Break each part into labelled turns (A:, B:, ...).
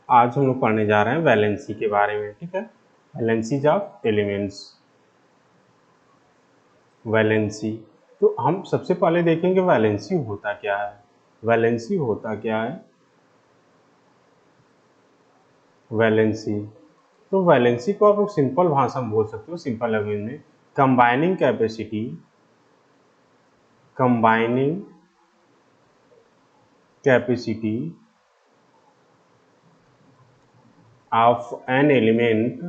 A: आज हम लोग पढ़ने जा रहे हैं वैलेंसी के बारे में। ठीक है, वैलेंसीज ऑफ एलिमेंट्स। वैलेंसी, तो हम सबसे पहले देखेंगे वैलेंसी होता क्या है। वैलेंसी होता क्या है? वैलेंसी, तो वैलेंसी को आप लोग सिंपल भाषा में बोल सकते हो, सिंपल लैंग्वेज में, combining capacity, combining capacity of an element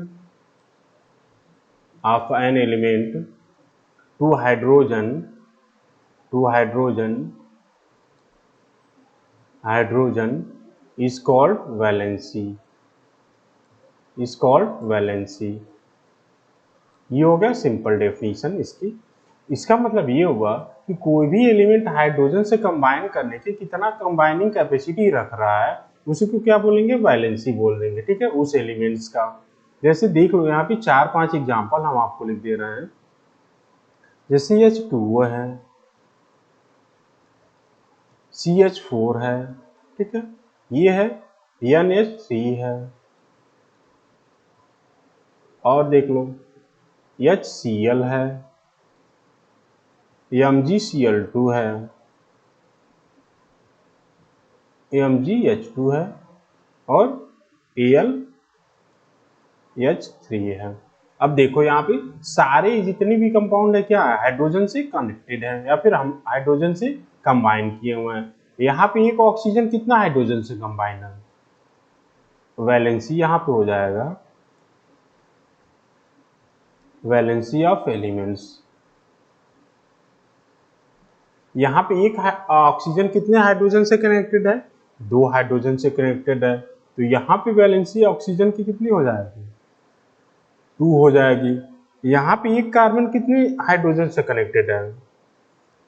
A: to hydrogen is called valency। ये हो गया सिंपल डेफिनेशन इसकी। इसका मतलब ये हुआ कि कोई भी एलिमेंट हाइड्रोजन से कंबाइन करने की कितना कंबाइनिंग कैपेसिटी रख रहा है, उसी को क्या बोलेंगे? वैलेंसी बोल देंगे। ठीक है, उस एलिमेंट्स का। जैसे देख लो यहाँ पे 4-5 एग्जांपल हम आपको लिख दे रहे हैं। जैसे H2 है, CH4 है, ठीक है, ये है NH3 है, और देख लो HCl है, MgCl2 है, MgH2 है, और AlH3 है। अब देखो यहाँ पे सारे जितने भी कंपाउंड है क्या है? हाइड्रोजन से कनेक्टेड है या फिर हम हाइड्रोजन से कंबाइन किए हुए हैं। यहाँ पे एक ऑक्सीजन कितना हाइड्रोजन से कंबाइन है? वैलेंसी यहाँ पे हो जाएगा वैलेंसी ऑफ एलिमेंट्स। यहाँ पे एक ऑक्सीजन कितने हाइड्रोजन से कनेक्टेड है? 2 हाइड्रोजन से कनेक्टेड है, तो यहाँ पे वैलेंसी ऑक्सीजन की कितनी हो जाएगी? 2 हो जाएगी। यहाँ पे एक कार्बन कितने हाइड्रोजन से कनेक्टेड है?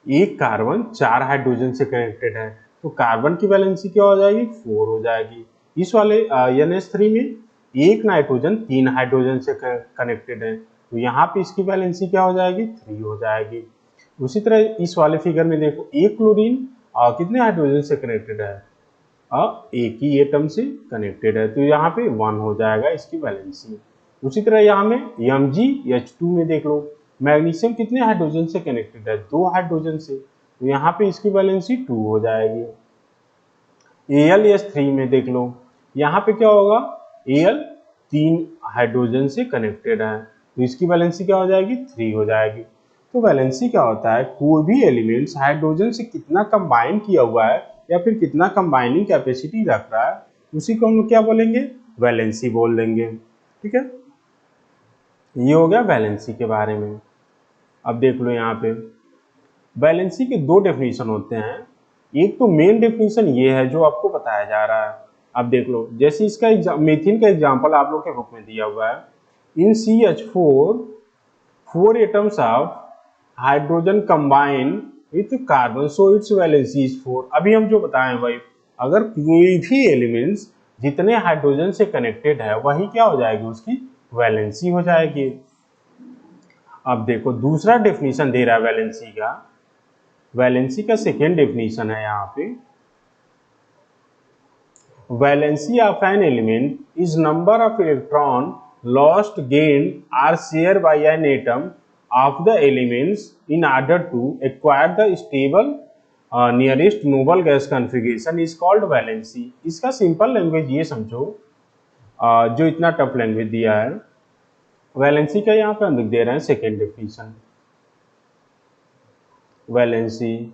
A: एक कार्बन 4 हाइड्रोजन से कनेक्टेड है, तो कार्बन की वैलेंसी क्या हो जाएगी? 4 हो जाएगी। इस वाले NH3 में एक नाइट्रोजन 3 हाइड्रोजन से कनेक्टेड है, तो यहाँ पे इसकी वैलेंसी क्या हो जाएगी? 3 हो जाएगी। उसी तरह इस वाले फिगर में देखो, एक क्लोरीन कितने हाइड्रोजन से कनेक्टेड है? एक ही एटम से कनेक्टेड है, तो यहाँ पे 1 हो जाएगा इसकी वैलेंसी। उसी तरह यहाँ में MgH2 में देख लो, मैग्नीशियम कितने हाइड्रोजन से कनेक्टेड है? 2 हाइड्रोजन से, तो यहाँ पे इसकी वैलेंसी 2 हो जाएगी। AlH3 में देख लो, यहाँ पे क्या होगा? Al 3 हाइड्रोजन से कनेक्टेड है, तो इसकी वैलेंसी क्या हो जाएगी? 3 हो जाएगी। तो वैलेंसी क्या होता है? कोई भी एलिमेंट्स हाइड्रोजन से कितना कंबाइन किया हुआ है या फिर कितना कंबाइनिंग कैपेसिटी रख रहा है, उसी को हम लोग क्या बोलेंगे? वैलेंसी बोल देंगे। ठीक है, ये हो गया वैलेंसी के बारे में। अब देख लो यहाँ पे वैलेंसी के 2 डेफिनेशन होते हैं। एक तो मेन डेफिनेशन ये है जो आपको बताया जा रहा है। अब देख लो, जैसे इसका मीथेन का एग्जांपल आप लोग के बुक में दिया हुआ है। इन CH4 4 atoms of hydrogen combine with carbon, so it's valency is 4। अभी हम जो बताएं भाई, अगर कोई भी एलिमेंट्स जितने हाइड्रोजन से कनेक्टेड है वही क्या हो जाएगी? उसकी वैलेंसी हो जाएगी। अब देखो दूसरा डेफिनेशन दे रहा है वैलेंसी का। वैलेंसी का सेकेंड डेफिनेशन है यहाँ पे, valency of an element is number of electron lost gained or share by an atom of the elements in order to acquire the stable nearest noble gas configuration is called valency। इसका simple language ये समझो, जो इतना tough language दिया है valency का, यहाँ पे हम लिख दे रहे हैं second definition. Valency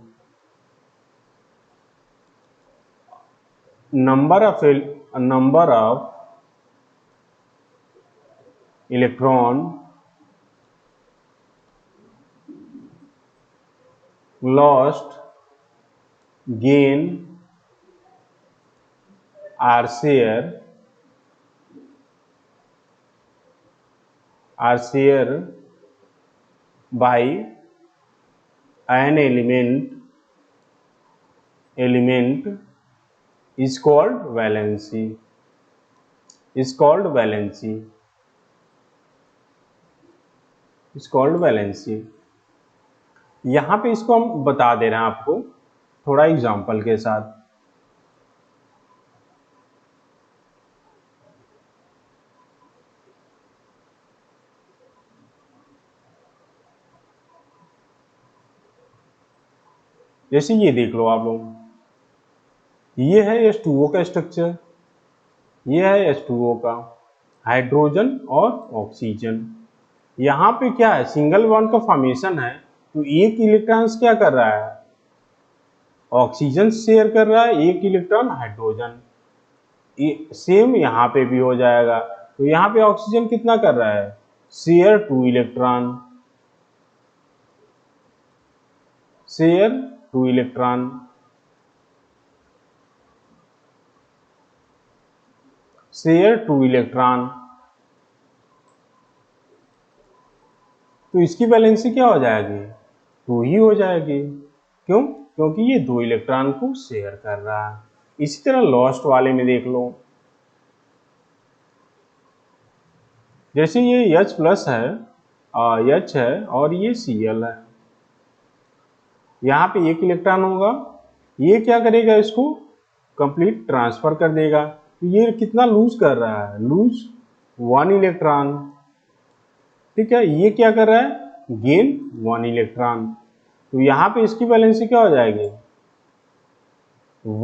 A: number of electron lost gain are share by an element is called valency। यहाँ पे इसको हम बता दे रहे हैं आपको थोड़ा एग्जाम्पल के साथ। जैसे ये देख लो आप लोग, ये है H2O का स्ट्रक्चर, ये है H2O का, हाइड्रोजन और ऑक्सीजन। यहाँ पे क्या है, सिंगल बॉन्ड का फॉर्मेशन है, तो एक इलेक्ट्रॉन क्या कर रहा है, ऑक्सीजन शेयर कर रहा है, एक इलेक्ट्रॉन हाइड्रोजन। सेम यहाँ पे भी हो जाएगा, तो यहाँ पे ऑक्सीजन कितना कर रहा है, share 2 electron, share 2 electron, share 2 electron. तो इसकी वैलेंसी क्या हो जाएगी, 2 ही हो जाएगी। क्यों, क्योंकि ये 2 इलेक्ट्रॉन को शेयर कर रहा है। इसी तरह लॉस्ट वाले में देख लो, जैसे ये H प्लस है, H है और ये Cl है, यहाँ पे एक इलेक्ट्रॉन होगा, ये क्या करेगा, इसको कंप्लीट ट्रांसफर कर देगा। तो ये कितना लूज कर रहा है, लूज 1 इलेक्ट्रॉन। ठीक है, ये क्या कर रहा है, गेन 1 इलेक्ट्रॉन। तो यहाँ पे इसकी वैलेंसी क्या हो जाएगी,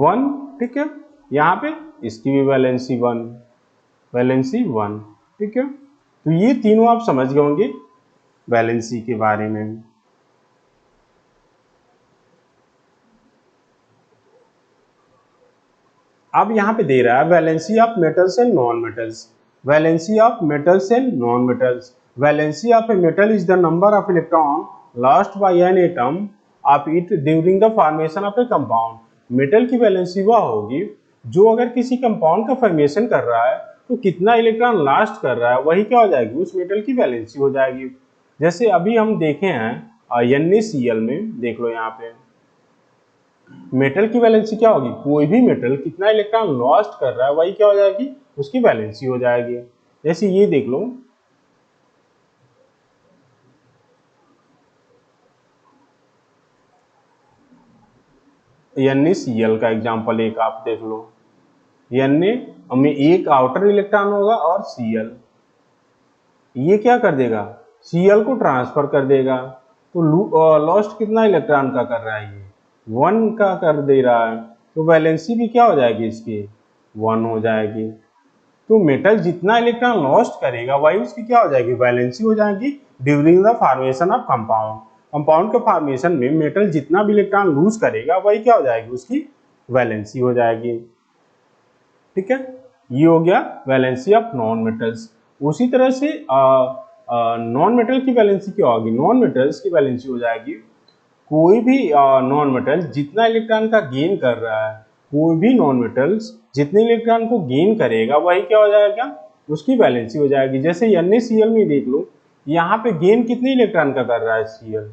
A: 1। ठीक है, यहाँ पे इसकी भी वैलेंसी 1, वैलेंसी 1। ठीक है, तो ये तीनों आप समझ गए होंगे वैलेंसी के बारे में। अब यहाँ पे दे रहा है valency of metals and non metals, valency of metals and non metals. Valency of a metal is the number of electron lost by an atom of it during the formation of A compound. Metal की valency वह होगी जो अगर किसी compound का formation कर रहा है तो कितना इलेक्ट्रॉन लास्ट कर रहा है, वही क्या हो जाएगी, उस मेटल की वैलेंसी हो जाएगी। जैसे अभी हम देखे हैं NaCl में, देख लो यहाँ पे मेटल की वैलेंसी क्या होगी, कोई भी मेटल कितना इलेक्ट्रॉन लॉस्ट कर रहा है वही क्या हो जाएगी, उसकी वैलेंसी हो जाएगी। जैसे ये देख लो, NaCl का एग्जांपल एक आप देख लो, Na में एक आउटर इलेक्ट्रॉन होगा और Cl, ये क्या कर देगा, Cl को ट्रांसफर कर देगा। तो लॉस्ट कितना इलेक्ट्रॉन का कर रहा है, ये 1 का कर दे रहा है, तो वैलेंसी भी क्या हो जाएगी इसकी, 1 हो जाएगी। तो मेटल जितना इलेक्ट्रॉन लॉस्ट करेगा वही उसकी क्या हो जाएगी, वैलेंसी हो जाएगी during the formation of compound. Compound के फॉर्मेशन में मेटल जितना भी इलेक्ट्रॉन लूज करेगा वही क्या हो जाएगी, उसकी वैलेंसी हो जाएगी। ठीक है, ये हो गया वैलेंसी ऑफ नॉन मेटल्स। उसी तरह से नॉन मेटल की वैलेंसी क्या होगी, नॉन मेटल्स की वैलेंसी हो जाएगी कोई भी नॉन मेटल जितना इलेक्ट्रॉन का गेन कर रहा है, कोई भी नॉन मेटल्स जितने इलेक्ट्रॉन को गेन करेगा वही क्या हो जाएगा, उसकी वैलेंसी हो जाएगी। जैसे NaCl में देख लो, यहाँ पे गेन कितने इलेक्ट्रॉन का कर रहा है Cl,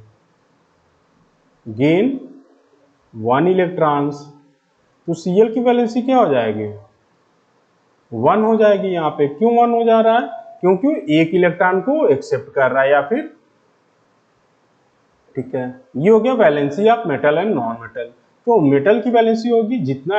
A: गेन 1 इलेक्ट्रॉन्स, तो Cl की वैलेंसी क्या हो जाएगी, 1 हो जाएगी। यहाँ पे क्यों 1 हो जा रहा है, क्योंकि एक इलेक्ट्रॉन को एक्सेप्ट कर रहा है या फिर, ठीक है, ये हो गया valency of metal and non metal. तो मेटल की वैलेंसी होगी जितना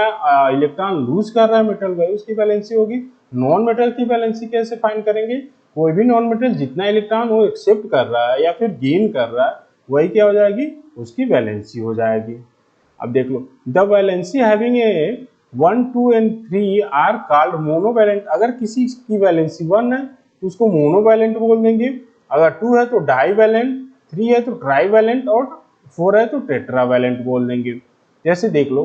A: इलेक्ट्रॉन लूज कर रहा है मेटल वही उसकी वैलेंसी होगी। नॉन मेटल की वैलेंसी कैसे फाइंड करेंगे, कोई भी नॉन मेटल जितना इलेक्ट्रॉन वो एक्सेप्ट कर रहा है या फिर गेन कर रहा है वही क्या हो जाएगी, उसकी वैलेंसी हो जाएगी। अब देख लो, the valency having a 1, 2 and 3 are called monovalent. अगर किसी की वैलेंसी 1 है तो उसको मोनोवैलेंट बोल देंगे, अगर 2 है तो डाईवैलेंट, 3 है तो ट्राईवैलेंट और 4 है तो टेट्रावैलेंट बोल देंगे। जैसे देख लो,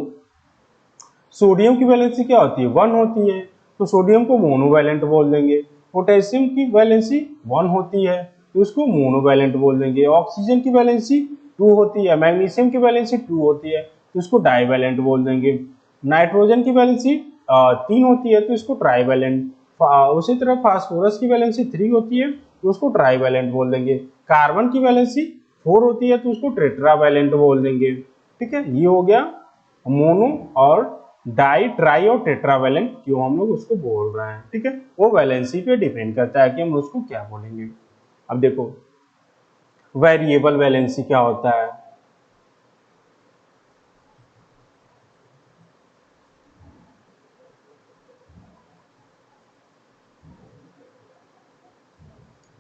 A: सोडियम की वैलेंसी क्या होती है, 1 होती है, तो सोडियम को मोनोवैलेंट बोल देंगे। पोटेशियम की वैलेंसी 1 होती है तो उसको मोनोवैलेंट बोल देंगे। ऑक्सीजन की वैलेंसी 2 होती है, मैग्नीशियम की वैलेंसी 2 होती है तो उसको डाईवैलेंट बोल देंगे। नाइट्रोजन की वैलेंसी 3 होती है तो इसको ट्राईवैलेंट। उसी तरह फास्फोरस की वैलेंसी 3 होती है तो उसको ट्राईवैलेंट बोल देंगे। कार्बन की वैलेंसी 4 होती है तो उसको टेट्रावैलेंट बोल देंगे। ठीक है, ये हो गया मोनो और डाई, ट्राई और टेट्रावैलेंट क्यों हम लोग उसको बोल रहे हैं। ठीक है, वो वैलेंसी पे डिपेंड करता है कि हम उसको क्या बोलेंगे। अब देखो, वेरिएबल वैलेंसी क्या होता है,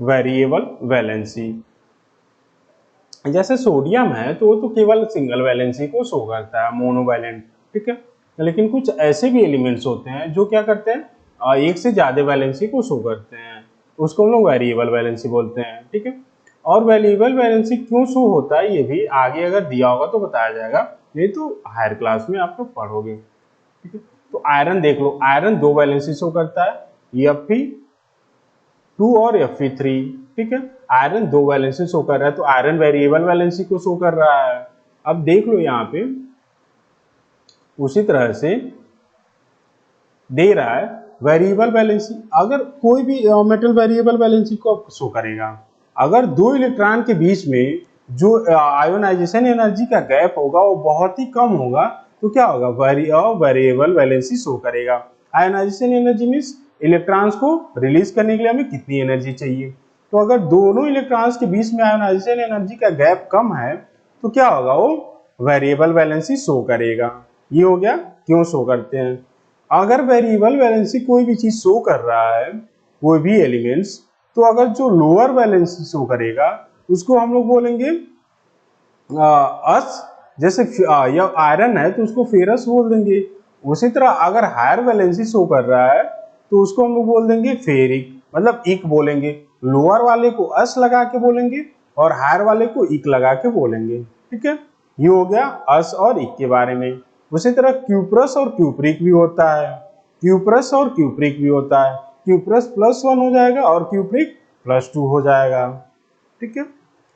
A: वेरिएबल वैलेंसी जैसे सोडियम है तो वो तो केवल सिंगल वैलेंसी को शो करता है, मोनोवैलेंट, ठीक है। लेकिन कुछ ऐसे भी एलिमेंट्स होते हैं जो क्या करते हैं, एक से ज्यादा वैलेंसी को शो करते हैं, उसको हम लोग वेरिएबल वैलेंसी बोलते हैं, ठीक है। और वेरिएबल वैलेंसी क्यों शो होता है ये भी आगे अगर दिया होगा तो बताया जाएगा, नहीं तो हायर क्लास में आप लोग पढ़ोगे, ठीक है। तो आयरन देख लो, आयरन दो वैलेंसी शो करता है, Fe2 और Fe3, ठीक है। आयरन दो वैलेंसी शो कर रहा है तो आयरन वेरिएबल वैलेंसी को शो कर रहा है। अब देख लो यहाँ पे उसी तरह से दे रहा है वेरिएबल वैलेंसी, अगर कोई भी मेटल वेरिएबल वैलेंसी को शो करेगा। अगर दो इलेक्ट्रॉन के बीच में जो आयोनाइजेशन एनर्जी का गैप होगा वो बहुत ही कम होगा तो क्या होगा, वेरिएबल वैलेंसी शो करेगा। आयोनाइजेशन एनर्जी मीन्स इलेक्ट्रॉन्स को रिलीज करने के लिए हमें कितनी एनर्जी चाहिए। तो अगर दोनों इलेक्ट्रॉन्स के बीच में आयोनाइजेशन एनर्जी का गैप कम है तो क्या होगा, वो वेरिएबल वैलेंसी शो करेगा। ये हो गया क्यों शो करते हैं। अगर वेरिएबल वैलेंसी कोई भी चीज शो कर रहा है, कोई भी एलिमेंट्स, तो अगर जो लोअर वैलेंसी शो करेगा उसको हम लोग बोलेंगे अस, जैसे या आयरन है तो उसको फेरस बोल देंगे। उसी तरह अगर हायर वैलेंसी शो कर रहा है तो उसको हम लोग बोल देंगे फेरिक, मतलब इक बोलेंगे। लोअर वाले को अस लगा के बोलेंगे और हायर वाले को इक लगा के बोलेंगे, ठीक है। ये हो गया अस और इक के बारे में। उसी तरह क्यूप्रस और क्यूप्रिक भी होता है, क्यूप्रस और क्यूप्रिक भी होता है। क्यूप्रस +1 हो जाएगा और क्यूप्रिक +2 हो जाएगा, ठीक है।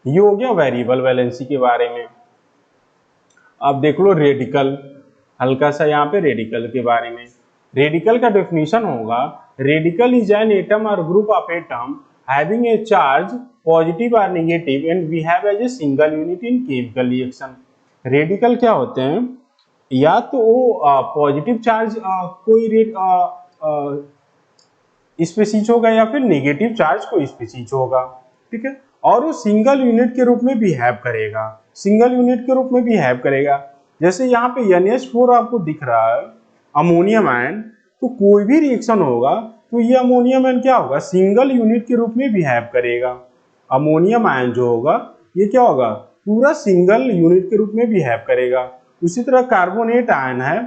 A: ये हो गया वेरिएबल वैलेंसी के बारे में। अब देख लो रेडिकल, हल्का सा यहाँ पे रेडिकल के बारे में। रेडिकल का डेफिनेशन होगा, रेडिकल इज एन एटम और group of atom having a charge positive और negative and behave as a single unit in chemical reaction. Radical क्या होते हैं, या तो वो पॉजिटिव चार्ज कोई रेट स्पीशीज होगा या फिर नेगेटिव चार्ज कोई स्पीशीज होगा, ठीक है। और वो सिंगल यूनिट के रूप में बिहेव करेगा, सिंगल यूनिट के रूप में बिहेव करेगा। जैसे यहाँ पे NH4 आपको दिख रहा है, अमोनियम आयन, तो कोई भी रिएक्शन होगा तो ये अमोनियम आयन क्या होगा, सिंगल यूनिट के रूप में बिहेव करेगा। अमोनियम आयन जो होगा ये क्या होगा, पूरा सिंगल यूनिट के रूप में बिहेव करेगा। उसी तरह कार्बोनेट आयन है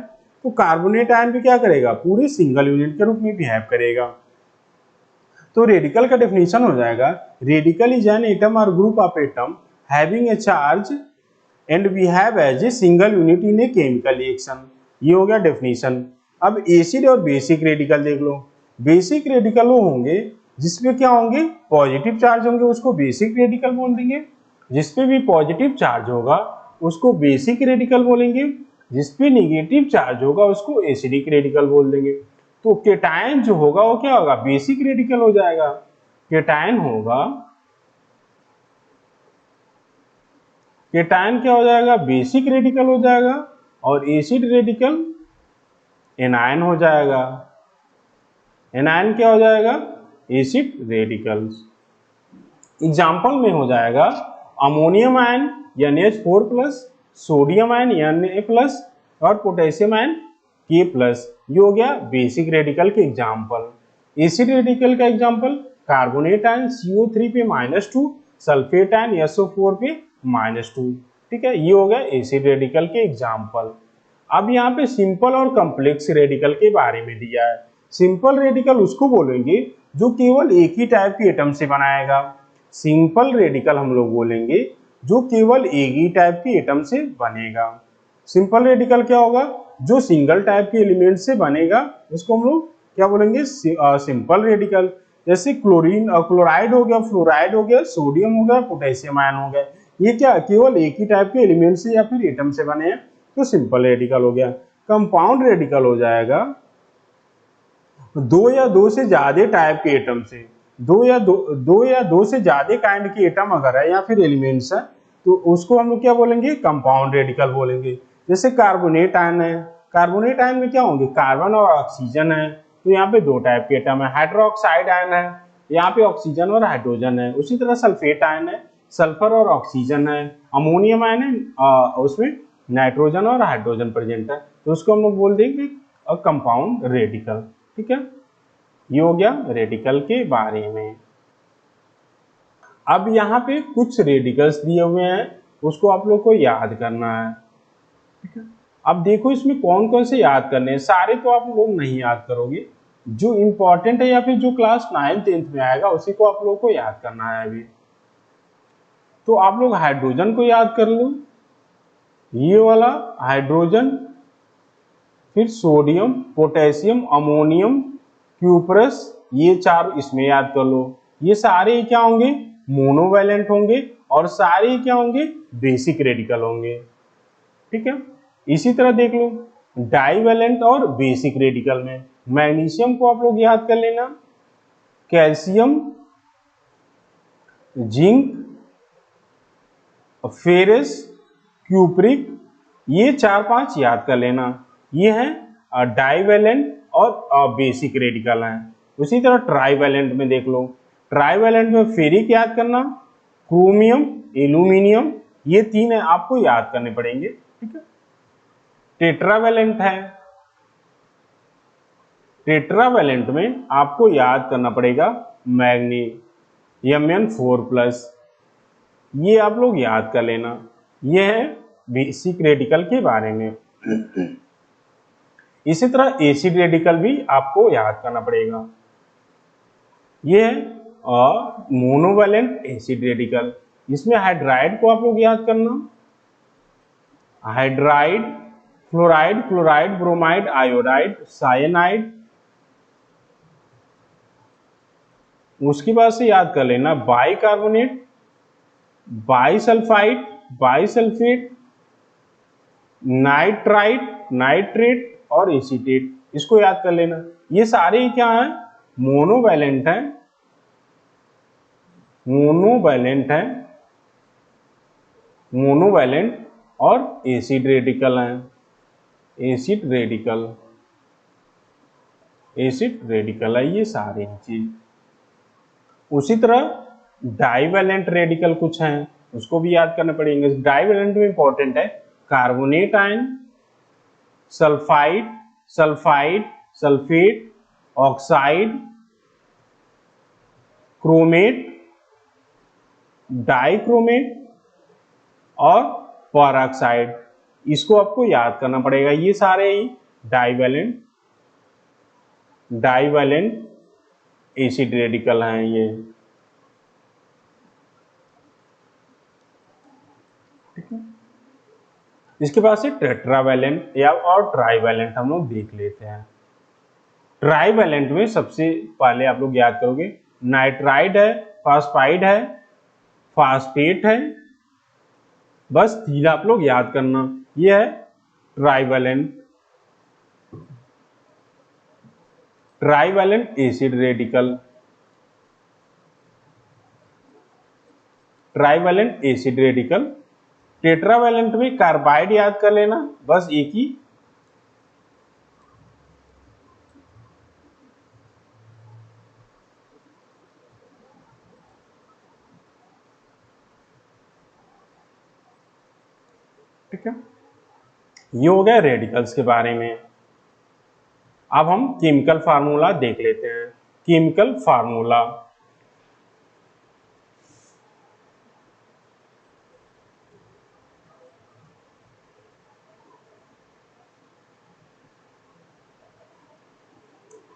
A: तो कार्बोनेट आयन भी क्या करेगा, पूरे सिंगल यूनिट के रूप में बिहेव करेगा। तो रेडिकल का डेफिनेशन हो जाएगा, रेडिकल इज एन एटम और group of atom having a charge and behave as a single unit in a chemical reaction. ये हो गया डेफिनेशन। अब एसिड और बेसिक रेडिकल देख लो। बेसिक रेडिकल वो होंगे जिसमें क्या होंगे, पॉजिटिव चार्ज होंगे, उसको बेसिक रेडिकल बोल देंगे। जिसपे भी पॉजिटिव चार्ज होगा उसको बेसिक रेडिकल बोलेंगे, जिसपे नेगेटिव चार्ज होगा उसको एसिडिक रेडिकल बोल देंगे। तो केटायन जो होगा वो क्या होगा, बेसिक रेडिकल हो जाएगा। केटायन होगा, केटायन क्या हो जाएगा, बेसिक रेडिकल हो जाएगा, और एसिड रेडिकल एनायन हो जाएगा। एनायन क्या हो जाएगा, एसिड रेडिकल्स। एग्जाम्पल में हो जाएगा ammonium ion NH4+, sodium ion Na+, और पोटेशियम आयन K+। ये हो गया बेसिक रेडिकल के एग्जाम्पल। एसिड रेडिकल का एग्जाम्पल कार्बोनेट आयन CO3 पे -2, सल्फेट आयन SO4 पे -2, ठीक है। ये हो गया एसिड रेडिकल के एग्जाम्पल। अब यहाँ पे सिंपल और कॉम्प्लेक्स रेडिकल के बारे में दिया है। सिंपल रेडिकल उसको बोलेंगे जो केवल एक ही टाइप के एटम से बनाएगा। सिंपल रेडिकल हम लोग बोलेंगे जो केवल एक ही टाइप के एटम से बनेगा। सिंपल रेडिकल क्या होगा, जो सिंगल टाइप के एलिमेंट से बनेगा उसको हम लोग क्या बोलेंगे, सिंपल रेडिकल। जैसे क्लोरीन क्लोराइड हो गया, फ्लोराइड हो गया, सोडियम हो गया, पोटेशियम आयन हो गया, ये क्या केवल एक ही टाइप के एलिमेंट से या फिर एटम से बने हैं, तो सिंपल रेडिकल हो गया। कंपाउंड रेडिकल हो जाएगा दो या दो से ज्यादा टाइप के एटम से, दो या दो से ज्यादा काइंड के एटम अगर है या फिर एलिमेंट्स है तो उसको हम लोग क्या बोलेंगे, कंपाउंड रेडिकल बोलेंगे। जैसे कार्बोनेट आयन है, कार्बोनेट आयन में क्या होंगे, कार्बन और ऑक्सीजन है, तो यहाँ पे दो टाइप के एटम है। हाइड्रोक्साइड आयन है, यहाँ पे ऑक्सीजन और हाइड्रोजन है। उसी तरह सल्फेट आयन है, सल्फर और ऑक्सीजन है। अमोनियम आयन है, उसमें नाइट्रोजन और हाइड्रोजन प्रेजेंट है, तो उसको हम लोग बोल देंगे कंपाउंड रेडिकल, ठीक है। ये हो गया रेडिकल के बारे में। अब यहाँ पे कुछ रेडिकल्स दिए हुए हैं, उसको आप लोग को याद करना है। ठीक है, अब देखो इसमें कौन कौन से याद करने हैं, सारे तो आप लोग नहीं याद करोगे, जो इंपॉर्टेंट है या फिर जो क्लास 9th-10th में आएगा उसी को आप लोग को याद करना है अभी। तो आप लोग हाइड्रोजन को याद कर लो, ये वाला हाइड्रोजन, फिर सोडियम, पोटेशियम, अमोनियम, क्यूपरस, ये चार इसमें याद कर लो। ये सारे क्या होंगे, मोनोवैलेंट होंगे और सारे क्या होंगे, बेसिक रेडिकल होंगे। ठीक है, इसी तरह देख लो डाइवैलेंट और बेसिक रेडिकल में मैग्नीशियम को आप लोग याद कर लेना, कैल्शियम, जिंक, फेरस, क्यूप्रिक, ये 4-5 याद कर लेना। ये है डाइवैलेंट और बेसिक रेडिकल हैं। उसी तरह ट्राइवैलेंट में देख लो, ट्राइवैलेंट में फेरिक याद करना, क्रोमियम, एल्यूमिनियम, ये 3 है आपको याद करने पड़ेंगे। ठीक है, टेट्रावैलेंट है, टेट्रावैलेंट में आपको याद करना पड़ेगा मैग्नीशियम Mn4+, ये आप लोग याद कर लेना। ये है बेसिक रेडिकल के बारे में। इसी तरह एसिड रेडिकल भी आपको याद करना पड़ेगा। ये है मोनोवैलेंट एसिड रेडिकल, इसमें हाइड्राइड को आप लोग याद करना, hydride, fluoride, chloride, bromide, iodide, cyanide. उसके बाद से याद कर लेना bicarbonate, bisulphide, bisulphate, nitrite, nitrate और एसीटेट, इसको याद कर लेना। ये सारे क्या हैं, मोनोवैलेंट हैं, मोनोवैलेंट हैं, मोनोवैलेंट और एसिड रेडिकल हैं, एसिड रेडिकल, एसिड रेडिकल है ये सारे चीज। उसी तरह डाइवैलेंट रेडिकल कुछ हैं, उसको भी याद करने पड़ेंगे। डाइवैलेंट में इंपॉर्टेंट है carbonate ion, sulphide, sulphide, sulphate, oxide, chromate, dichromate और पेरोक्साइड, इसको आपको याद करना पड़ेगा। ये सारे ही डाइवैलेंट, डाइवैलेंट एसिड रेडिकल हैं ये। ठीक है, इसके बाद से टेट्रावैलेंट या और ट्राइवैलेंट हम लोग देख लेते हैं। ट्राइवैलेंट में सबसे पहले आप लोग याद करोगे नाइट्राइड है, फॉस्फाइड है, फॉस्फेट है, बस 3 आप लोग याद करना, ये है trivalent, trivalent acid radical, trivalent acid radical. Tetravalent में कार्बाइड याद कर लेना, बस एक ही। ठीक है, ये हो गया रेडिकल्स के बारे में। अब हम केमिकल फार्मूला देख लेते हैं। Chemical formula,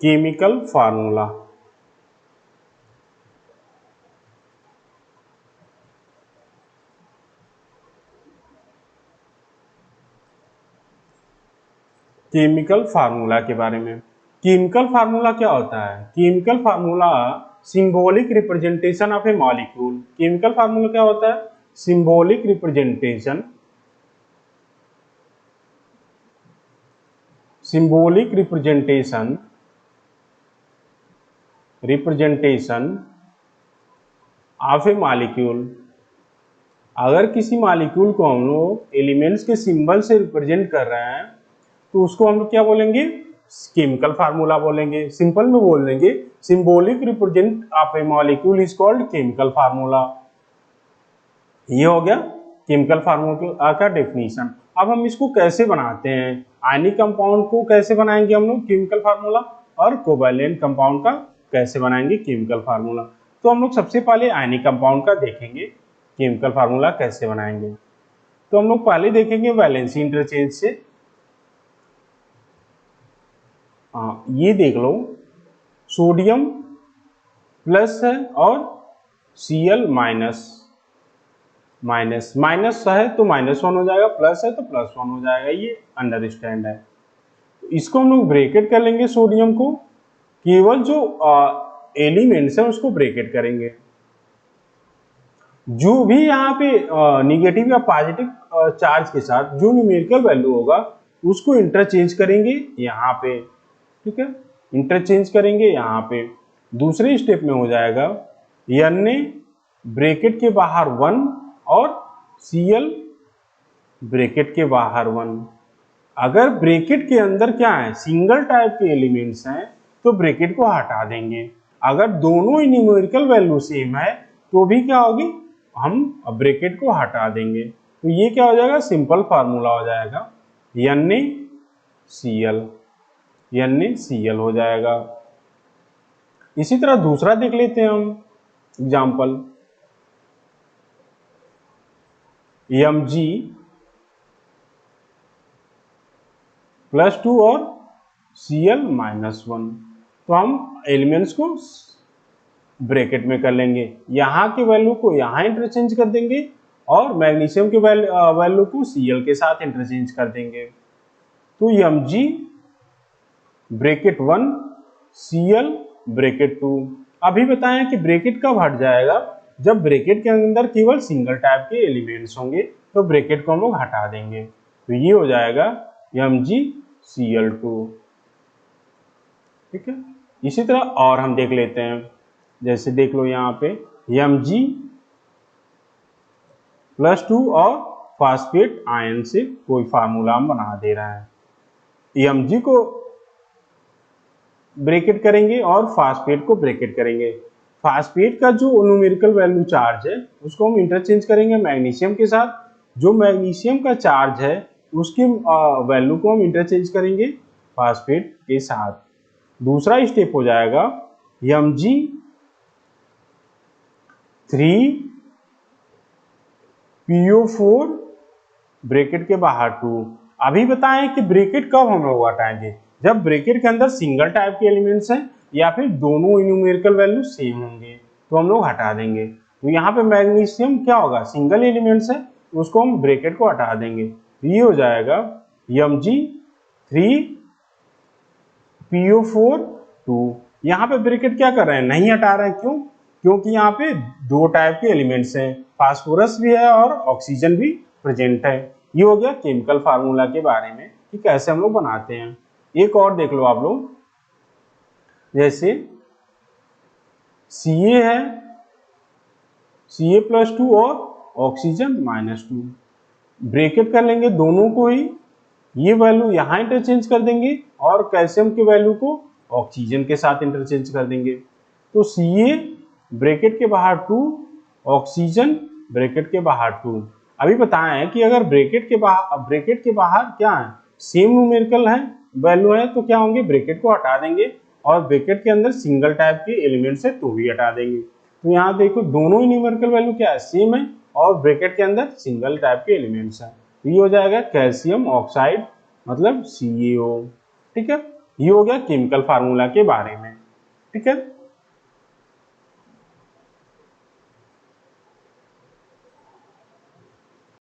A: chemical formula, chemical formula के बारे में। केमिकल फार्मूला क्या होता है, chemical formula symbolic representation of A molecule. Chemical formula क्या होता है, symbolic representation, symbolic representation, representation of A molecule. अगर किसी मॉलिक्यूल को हम लोग एलिमेंट्स के सिंबल से रिप्रेजेंट कर रहे हैं तो उसको हम लोग क्या बोलेंगे, केमिकल फार्मूला बोलेंगे। सिंपल में बोल देंगे symbolic represent of A molecule is called chemical formula. ये हो गया केमिकल फार्मूला का डेफिनेशन। अब हम इसको कैसे बनाते हैं, आयनिक कंपाउंड को कैसे बनाएंगे हम लोग केमिकल फार्मूला, और कोवैलेंट कंपाउंड का कैसे बनाएंगे केमिकल फार्मूला। तो हम लोग सबसे पहले आयनिक कंपाउंड का देखेंगे केमिकल फार्मूला कैसे बनाएंगे। तो हम लोग पहले देखेंगे वैलेंसी इंटरचेंज से। ये देख लो, सोडियम प्लस है और Cl माइनस, माइनस है तो -1 हो जाएगा, प्लस है तो +1 हो जाएगा, ये अंडरस्टैंड है। इसको हम लोग ब्रैकेट कर लेंगे, सोडियम को केवल जो एलिमेंट्स है उसको ब्रैकेट करेंगे, जो भी यहाँ पे निगेटिव या पॉजिटिव चार्ज के साथ जो न्यूमेरिकल वैल्यू होगा उसको इंटरचेंज करेंगे यहाँ पे, ठीक है, इंटरचेंज करेंगे यहाँ पे। दूसरे स्टेप में हो जाएगा Na ब्रैकेट के बाहर 1 और Cl ब्रैकेट के बाहर 1। अगर ब्रैकेट के अंदर क्या है, सिंगल टाइप के एलिमेंट्स हैं तो ब्रैकेट को हटा देंगे। अगर दोनों ही न्यूमेरिकल वैल्यू सेम है तो भी क्या होगी, हम ब्रैकेट को हटा देंगे। तो ये क्या हो जाएगा, सिंपल फार्मूला हो जाएगा NaCl हो जाएगा। इसी तरह दूसरा देख लेते हैं हम एग्जाम्पल, Mg +2 और Cl -1। तो हम एलिमेंट्स को ब्रैकेट में कर लेंगे, यहाँ के वैल्यू को यहाँ इंटरचेंज कर देंगे और मैग्नीशियम के वैल्यू को Cl के साथ इंटरचेंज कर देंगे। तो Mg ब्रैकेट 1 Cl ब्रैकेट 2। अभी बताएं कि ब्रैकेट कब हट जाएगा, जब ब्रैकेट के अंदर केवल सिंगल टाइप के एलिमेंट्स होंगे तो ब्रैकेट को हम लोग हटा देंगे। तो ये हो जाएगा MgCl2, ठीक है। इसी तरह और हम देख लेते हैं, जैसे देख लो यहाँ पे Mg +2 और फास्फेट आयन से कोई फार्मूला हम बना दे रहे हैं। Mg को ब्रैकेट करेंगे और फास्फेट को ब्रैकेट करेंगे। फास्फेट का जो न्यूमेरिकल वैल्यू चार्ज है उसको हम इंटरचेंज करेंगे मैग्नीशियम के साथ, जो मैग्नीशियम का चार्ज है उसकी वैल्यू को हम इंटरचेंज करेंगे फास्फेट के साथ। दूसरा स्टेप हो जाएगा Mg3PO4 ब्रैकेट के बाहर 2। अभी बताएं कि ब्रैकेट कब हम लोग हटाएंगे, जब ब्रैकेट के अंदर सिंगल टाइप के एलिमेंट्स हैं या फिर दोनों न्यूमेरिकल वैल्यू सेम होंगे तो हम लोग हटा देंगे। तो यहाँ पे मैग्नीशियम क्या होगा, सिंगल एलिमेंट्स है, उसको हम ब्रैकेट को हटा देंगे। तो ये हो जाएगा Mg3PO4 2। यहाँ पे ब्रैकेट क्या कर रहे हैं, नहीं हटा रहे हैं, क्यों, क्योंकि यहाँ पे दो टाइप के एलिमेंट्स हैं, फास्फोरस भी है और ऑक्सीजन भी प्रेजेंट है। ये हो गया केमिकल फार्मूला के बारे में कि कैसे हम लोग बनाते हैं। एक और देख लो आप लोग, जैसे Ca है, Ca+2 और ऑक्सीजन -2, ब्रैकेट कर लेंगे दोनों को ही, ये वैल्यू यहाँ इंटरचेंज कर देंगे और कैल्शियम की वैल्यू को ऑक्सीजन के साथ इंटरचेंज कर देंगे। तो Ca ब्रैकेट के बाहर 2, ऑक्सीजन ब्रैकेट के बाहर 2। अभी बताएं कि अगर ब्रैकेट के बाहर क्या है, सेम न्यूमेरिकल है वैल्यू है तो क्या होंगे, ब्रैकेट को हटा देंगे और ब्रैकेट के अंदर सिंगल टाइप के एलिमेंट्स है तो भी हटा देंगे। तो यहाँ देखो दोनों ही न्यूमेरिकल वैल्यू क्या है, सेम है और ब्रैकेट के अंदर सिंगल टाइप के एलिमेंट्स है। तो ये हो जाएगा कैल्शियम ऑक्साइड मतलब CaO, ठीक है। ये हो गया केमिकल फार्मूला के बारे में, ठीक है।